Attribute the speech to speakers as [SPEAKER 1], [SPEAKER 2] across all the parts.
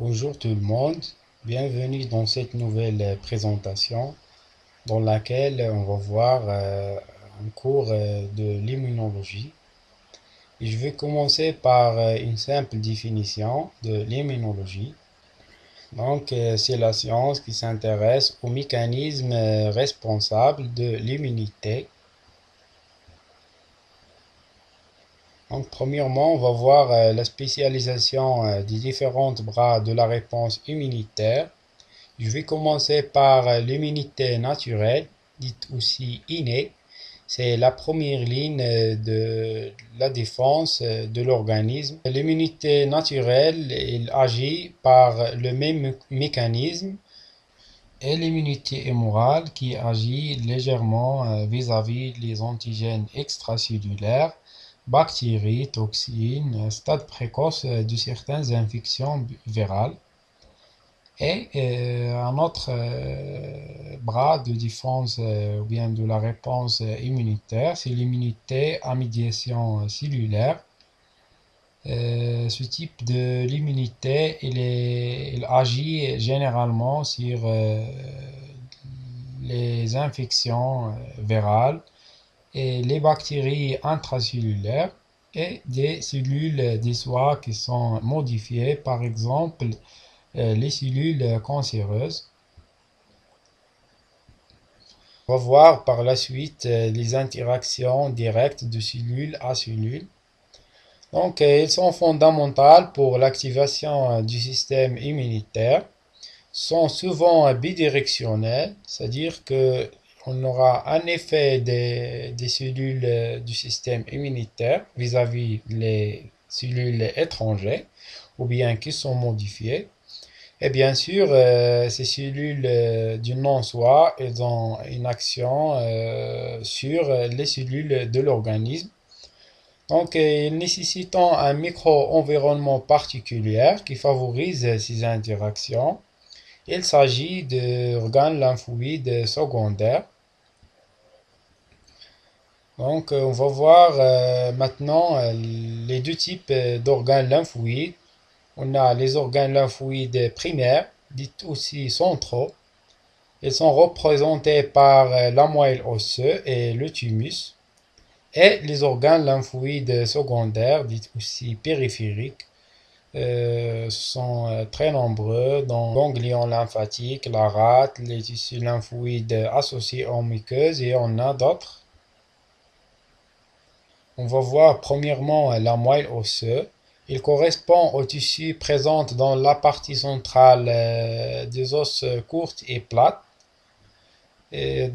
[SPEAKER 1] Bonjour tout le monde, bienvenue dans cette nouvelle présentation dans laquelle on va voir un cours de l'immunologie. Et je vais commencer par une simple définition de l'immunologie. C'est la science qui s'intéresse aux mécanismes responsables de l'immunité. Premièrement, on va voir la spécialisation des différents bras de la réponse immunitaire. Je vais commencer par l'immunité naturelle, dite aussi innée. C'est la première ligne de la défense de l'organisme. L'immunité naturelle, elle agit par le même mécanisme et l'immunité hémorale qui agit légèrement vis-à-vis les antigènes extracellulaires, bactéries, toxines, stade précoce de certaines infections virales. Et un autre bras de défense ou bien de la réponse immunitaire, c'est l'immunité à médiation cellulaire. Ce type de l'immunité, il agit généralement sur les infections virales et les bactéries intracellulaires et des cellules des soies qui sont modifiées, par exemple les cellules cancéreuses. On va voir par la suite les interactions directes de cellule à cellule. Elles sont fondamentales pour l'activation du système immunitaire, sont souvent bidirectionnelles, c'est-à-dire que on aura un effet des cellules du système immunitaire vis-à-vis les cellules étrangères ou bien qui sont modifiées. Et bien sûr, ces cellules du non-soi, elles ont une action sur les cellules de l'organisme. Nécessitant un micro-environnement particulier qui favorise ces interactions. Il s'agit d'organes lymphoïdes secondaires. On va voir maintenant les deux types d'organes lymphoïdes. On a les organes lymphoïdes primaires, dits aussi centraux. Ils sont représentés par la moelle osseuse et le thymus. Et les organes lymphoïdes secondaires, dits aussi périphériques, sont très nombreux, dont ganglions lymphatiques, la rate, les tissus lymphoïdes associés aux muqueuses et on a d'autres. On va voir premièrement la moelle osseuse. Il correspond au tissu présent dans la partie centrale des os courtes et plates. Et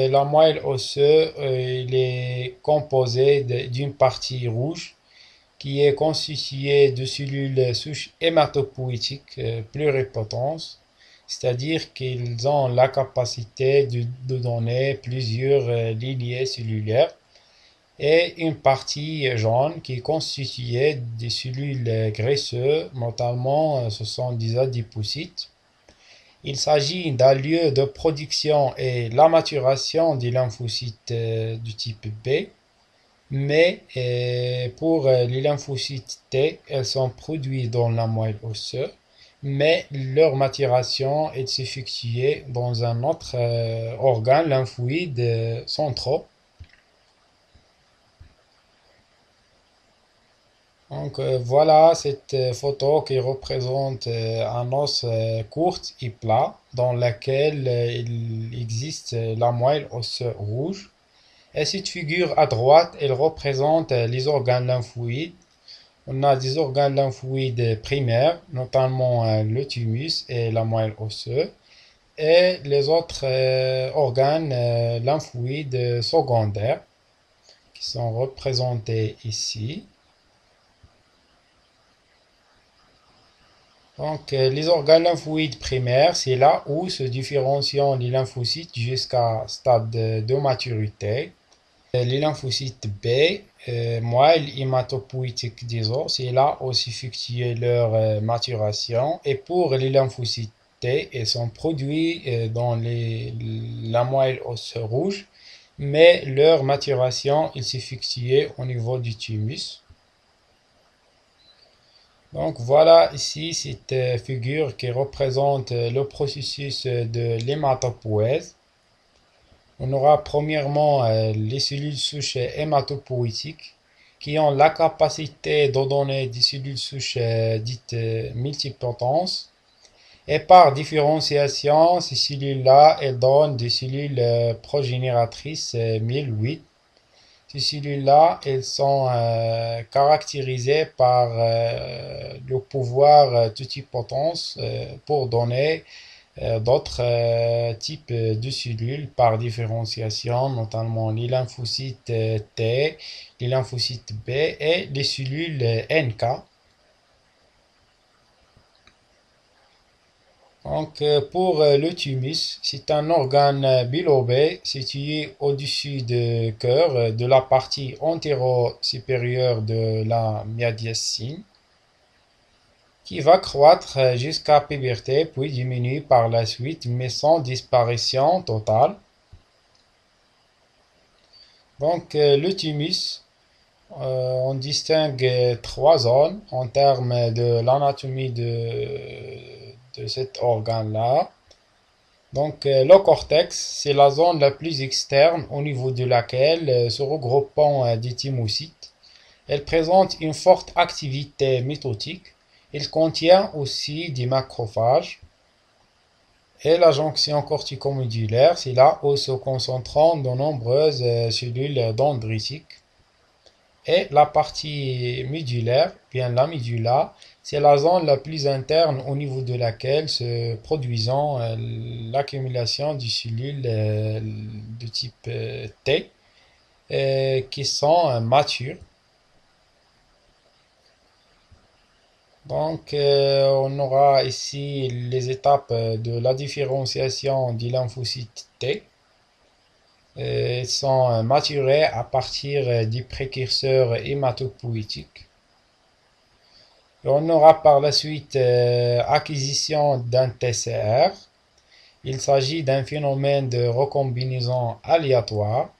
[SPEAKER 1] la moelle osseuse, il est composé d'une partie rouge qui est constituée de cellules souches hématopoïétiques pluripotentes, c'est-à-dire qu'ils ont la capacité de donner plusieurs lignées cellulaires, et une partie jaune qui est constituée des cellules graisseuses, notamment ce sont des adipocytes. Il s'agit d'un lieu de production et la maturation des lymphocytes du type B, mais pour les lymphocytes T, elles sont produites dans la moelle osseuse, mais leur maturation est effectuée dans un autre organe lymphoïde central. Voilà cette photo qui représente un os court et plat dans lequel il existe la moelle osseuse rouge. Et cette figure à droite, elle représente les organes lymphoïdes. On a des organes lymphoïdes primaires, notamment le thymus et la moelle osseuse, et les autres organes lymphoïdes secondaires qui sont représentés ici. Les organes lymphoïdes primaires, c'est là où se différencient les lymphocytes jusqu'à stade de maturité. Les lymphocytes B, moelle hématopoïétique des os, c'est là où s'effectue leur maturation. Et pour les lymphocytes T, ils sont produits dans la moelle osseuse rouge, mais leur maturation s'effectue au niveau du thymus. Donc voilà ici cette figure qui représente le processus de l'hématopoïèse. On aura premièrement les cellules souches hématopoïétiques qui ont la capacité de donner des cellules souches dites multipotences. Et par différenciation, ces cellules-là, elles donnent des cellules progénératrices 1008. Ces cellules-là, elles sont caractérisées par le pouvoir totipotence pour donner d'autres types de cellules par différenciation, notamment les lymphocytes T, les lymphocytes B et les cellules NK. Donc, pour le thymus, c'est un organe bilobé situé au-dessus du cœur de la partie antéro-supérieure de la médiastine qui va croître jusqu'à puberté puis diminuer par la suite mais sans disparition totale. Donc, le thymus, on distingue trois zones en termes de l'anatomie de cet organe-là. Donc, le cortex, c'est la zone la plus externe au niveau de laquelle se regroupent des thymocytes. Elle présente une forte activité mitotique. Il contient aussi des macrophages. Et la jonction corticomédullaire, c'est là où se concentrent de nombreuses cellules dendritiques. Et la partie médullaire, bien la médulla, c'est la zone la plus interne au niveau de laquelle se produisant l'accumulation de cellules de type T qui sont matures. Donc, on aura ici les étapes de la différenciation des lymphocytes T. Ils sont maturés à partir des précurseurs hématopoïétiques. Et on aura par la suite acquisition d'un TCR. Il s'agit d'un phénomène de recombinaison aléatoire.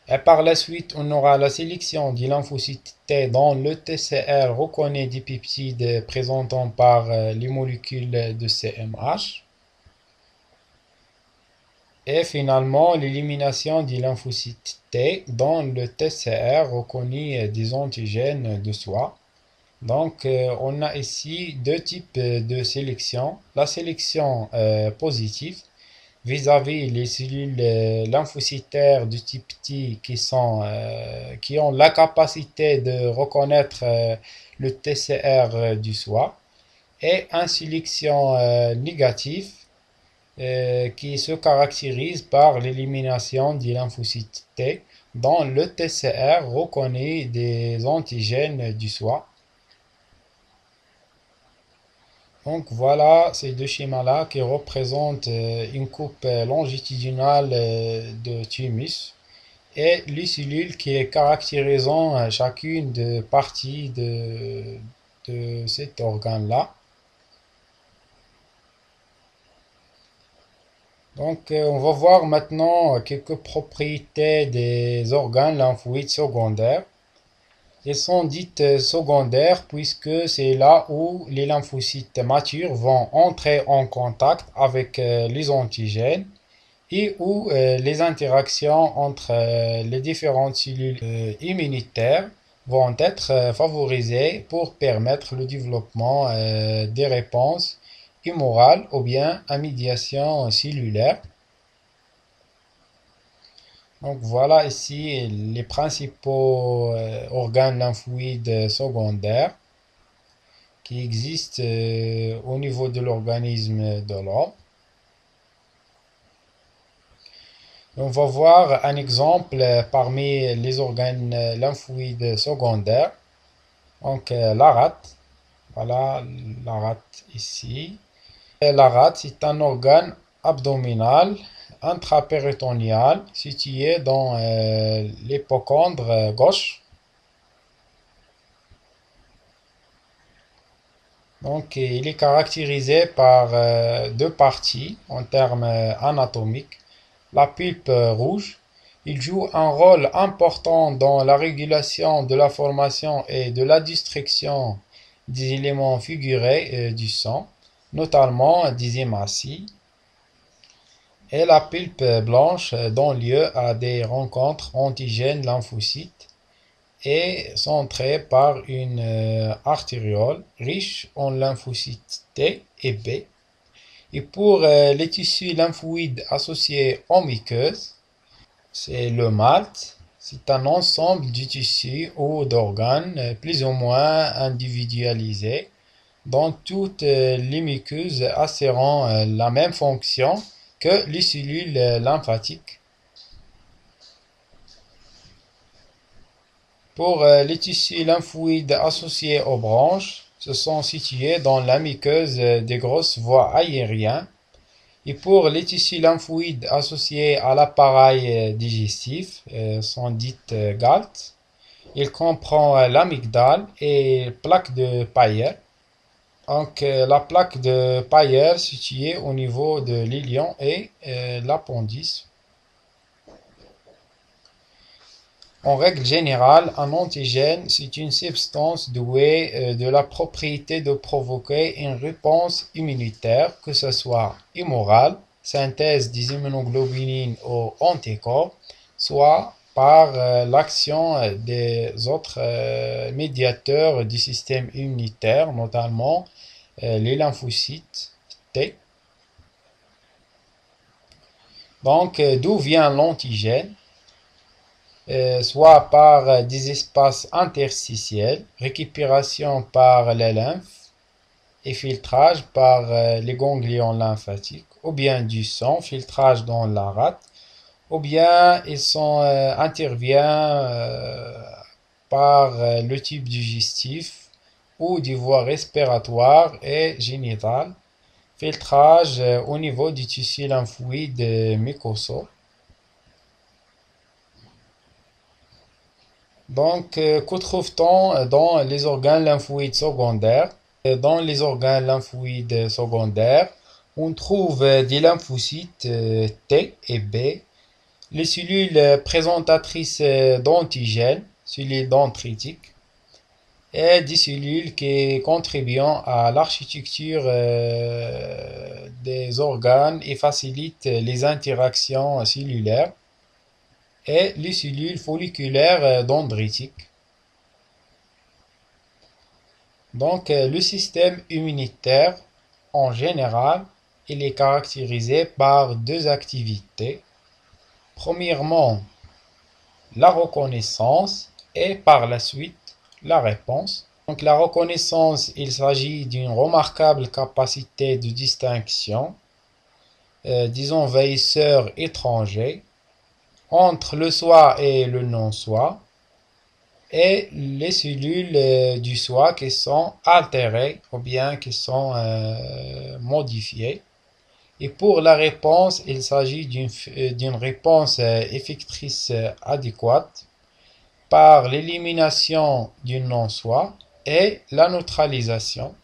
[SPEAKER 1] Et par la suite, on aura la sélection des lymphocytes T dont le TCR reconnaît des peptides présentant par les molécules de CMH. Et finalement, l'élimination des lymphocytes T dont le TCR reconnaît des antigènes de soi. Donc, on a ici deux types de sélection. La sélection positive vis-à-vis les cellules lymphocytaires du type T qui ont la capacité de reconnaître le TCR du soi, et une sélection négative qui se caractérise par l'élimination des lymphocytes T dont le TCR reconnaît des antigènes du soi. Donc voilà ces deux schémas-là qui représentent une coupe longitudinale de thymus et les cellules qui est caractérisant chacune de parties de cet organe-là. Donc on va voir maintenant quelques propriétés des organes lymphoïdes secondaires. Elles sont dites secondaires puisque c'est là où les lymphocytes matures vont entrer en contact avec les antigènes et où les interactions entre les différentes cellules immunitaires vont être favorisées pour permettre le développement des réponses humorales ou bien à médiation cellulaire. Donc voilà ici les principaux organes lymphoïdes secondaires qui existent au niveau de l'organisme de l'homme. On va voir un exemple parmi les organes lymphoïdes secondaires. Donc la rate, voilà la rate ici. Et la rate, c'est un organe abdominal intrapéritonéal situé dans l'hypocondre gauche. Donc, il est caractérisé par deux parties en termes anatomiques. La pulpe rouge Il joue un rôle important dans la régulation de la formation et de la destruction des éléments figurés du sang, notamment des hématies, et la pulpe blanche donne lieu à des rencontres antigènes lymphocytes et centrée par une artériole riche en lymphocytes T et B. Et pour les tissus lymphoïdes associés aux muqueuses, c'est le MALT. C'est un ensemble de tissus ou d'organes plus ou moins individualisés dont toutes les muqueuses assurant la même fonction que les cellules lymphatiques. Pour les tissus lymphoïdes associés aux branches, se sont situés dans la muqueuse des grosses voies aériennes. Et pour les tissus lymphoïdes associés à l'appareil digestif, sont dites GALT. Il comprend l'amygdale et plaque de Payer. Donc, la plaque de Payer située au niveau de l'ilion et l'appendice. En règle générale, un antigène, c'est une substance douée de la propriété de provoquer une réponse immunitaire, que ce soit humoral, synthèse des immunoglobulines ou anticorps, soit par l'action des autres médiateurs du système immunitaire, notamment les lymphocytes T. Donc, d'où vient l'antigène? Soit par des espaces interstitiels, récupération par les lymphes et filtrage par les ganglions lymphatiques, ou bien du sang, filtrage dans la rate, ou bien intervient par le tube digestif ou des voies respiratoires et génitales, filtrage au niveau du tissu lymphoïde mucosal. Donc, que trouve-t-on dans les organes lymphoïdes secondaires? Dans les organes lymphoïdes secondaires, on trouve des lymphocytes T et B, les cellules présentatrices d'antigènes, cellules dendritiques, et des cellules qui contribuent à l'architecture des organes et facilitent les interactions cellulaires, et les cellules folliculaires dendritiques. Donc, le système immunitaire, en général, il est caractérisé par deux activités. Premièrement, la reconnaissance et par la suite, la réponse. Donc, la reconnaissance, il s'agit d'une remarquable capacité de distinction des envahisseurs étrangers entre le soi et le non-soi, et les cellules du soi qui sont altérées ou bien qui sont modifiées. Et pour la réponse, il s'agit d'une réponse effectrice adéquate par l'élimination du non-soi et la neutralisation.